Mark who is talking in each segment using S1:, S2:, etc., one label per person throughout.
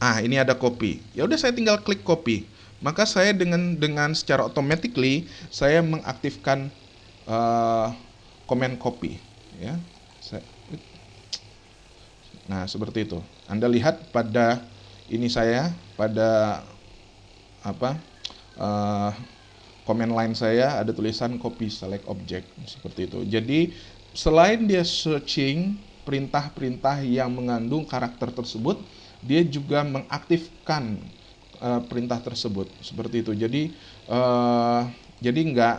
S1: Ini ada copy. Ya udah saya tinggal klik copy. Maka saya dengan secara automatically saya mengaktifkan uh, comment copy, ya. Nah, seperti itu. Anda lihat pada ini saya pada apa? uh, Comment line saya ada tulisan copy select object seperti itu. Jadi selain dia searching perintah-perintah yang mengandung karakter tersebut, dia juga mengaktifkan perintah tersebut seperti itu. Jadi nggak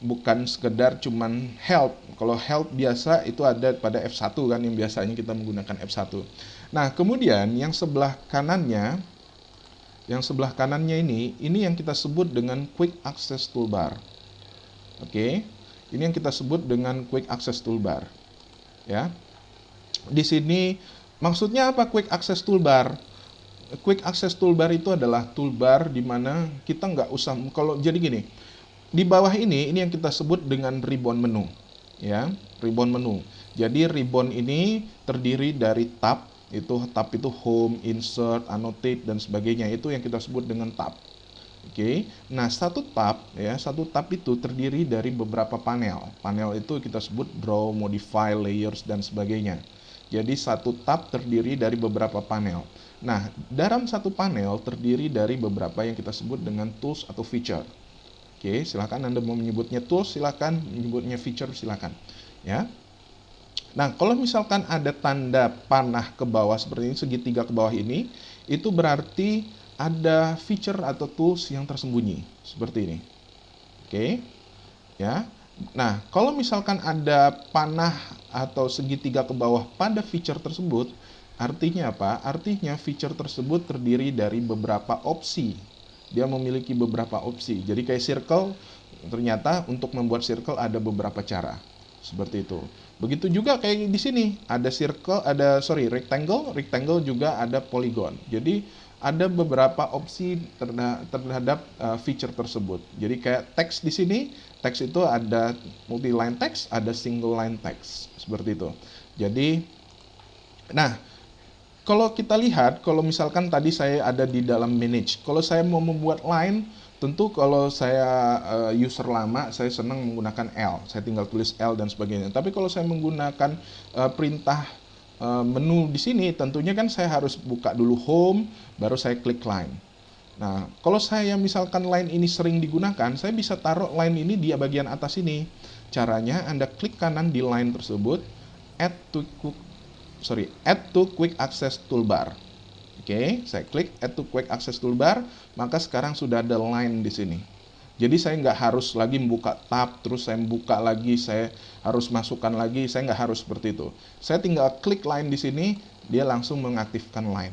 S1: bukan sekedar cuman help. Kalau help biasa itu ada pada F1 kan, yang biasanya kita menggunakan F1. Nah, kemudian yang sebelah kanannya ini yang kita sebut dengan quick access toolbar. Oke. Ini yang kita sebut dengan quick access toolbar, ya. Di sini maksudnya apa quick access toolbar? Quick access toolbar itu adalah toolbar di mana kita nggak usah, kalau jadi gini, di bawah ini yang kita sebut dengan ribbon menu, ya, ribbon menu. Jadi ribbon ini terdiri dari tab itu home, insert, annotate dan sebagainya, itu yang kita sebut dengan tab. Oke. Nah, satu tab itu terdiri dari beberapa panel. Panel itu kita sebut draw, modify, layers dan sebagainya. Jadi satu tab terdiri dari beberapa panel. Nah, dalam satu panel terdiri dari beberapa yang kita sebut dengan tools atau feature. Oke, silakan Anda mau menyebutnya tools, silakan menyebutnya feature, silakan. Ya. Nah, kalau misalkan ada tanda panah ke bawah seperti ini, segitiga ke bawah ini, itu berarti ada feature atau tools yang tersembunyi seperti ini. Oke, ya. Nah, kalau misalkan ada panah atau segitiga ke bawah pada feature tersebut, artinya apa? Artinya feature tersebut terdiri dari beberapa opsi. Dia memiliki beberapa opsi. Jadi kayak circle, ternyata untuk membuat circle ada beberapa cara. Seperti itu. Begitu juga kayak di sini, ada rectangle, rectangle juga ada polygon. Jadi ada beberapa opsi terhadap feature tersebut. Jadi kayak teks di sini, teks itu ada multi line text, ada single line text, seperti itu. Jadi, nah, kalau kita lihat, kalau misalkan tadi saya ada di dalam manage, kalau saya mau membuat line, tentu kalau saya user lama, saya senang menggunakan L. Saya tinggal tulis L dan sebagainya. Tapi kalau saya menggunakan perintah menu di sini, tentunya kan saya harus buka dulu home, baru saya klik line. Nah, kalau saya misalkan line ini sering digunakan, saya bisa taruh line ini di bagian atas ini. Caranya Anda klik kanan di line tersebut, add to quick access toolbar. Oke, saya klik add to quick access toolbar, maka sekarang sudah ada line di sini. Jadi saya nggak harus lagi membuka tab, terus saya buka lagi, saya harus masukkan lagi, saya nggak harus seperti itu. Saya tinggal klik line di sini, dia langsung mengaktifkan line.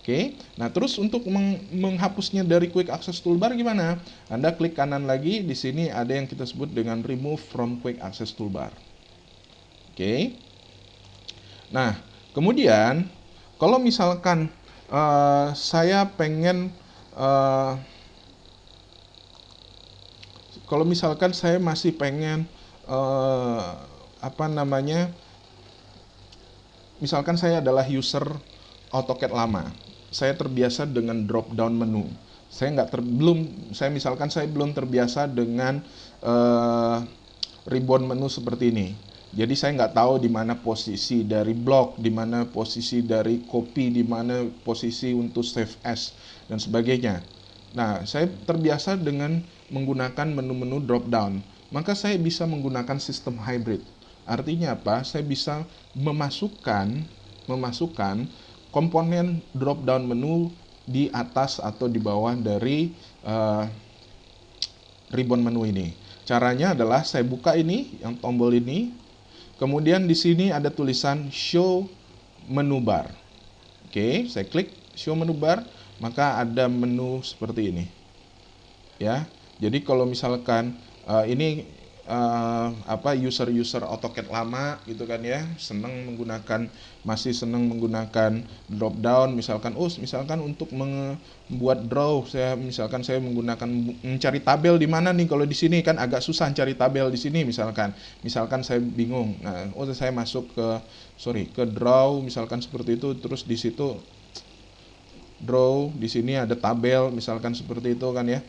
S1: Oke, nah terus untuk menghapusnya dari quick access toolbar gimana? Anda klik kanan lagi, di sini ada yang kita sebut dengan remove from quick access toolbar. Oke, nah kemudian kalau misalkan saya pengen kalau misalkan saya masih pengen apa namanya, misalkan saya adalah user AutoCAD lama, saya terbiasa dengan drop down menu. Saya belum terbiasa dengan ribbon menu seperti ini. Jadi saya nggak tahu di mana posisi dari blok, di mana posisi dari copy, di mana posisi untuk save as dan sebagainya. Nah, saya terbiasa dengan menggunakan menu-menu drop down. Maka saya bisa menggunakan sistem hybrid. Artinya apa? Saya bisa memasukkan komponen drop down menu di atas atau di bawah dari ribbon menu ini. Caranya adalah saya buka ini, yang tombol ini, kemudian di sini ada tulisan show menu bar. Oke, saya klik show menu bar, maka ada menu seperti ini. Ya. Jadi kalau misalkan ini user AutoCAD lama gitu kan ya, masih senang menggunakan drop down, misalkan untuk membuat draw, saya menggunakan mencari tabel di mana nih, kalau di sini kan agak susah cari tabel di sini, misalkan saya bingung. Nah, saya masuk ke draw misalkan seperti itu, terus di situ draw, di sini ada tabel, misalkan seperti itu kan ya.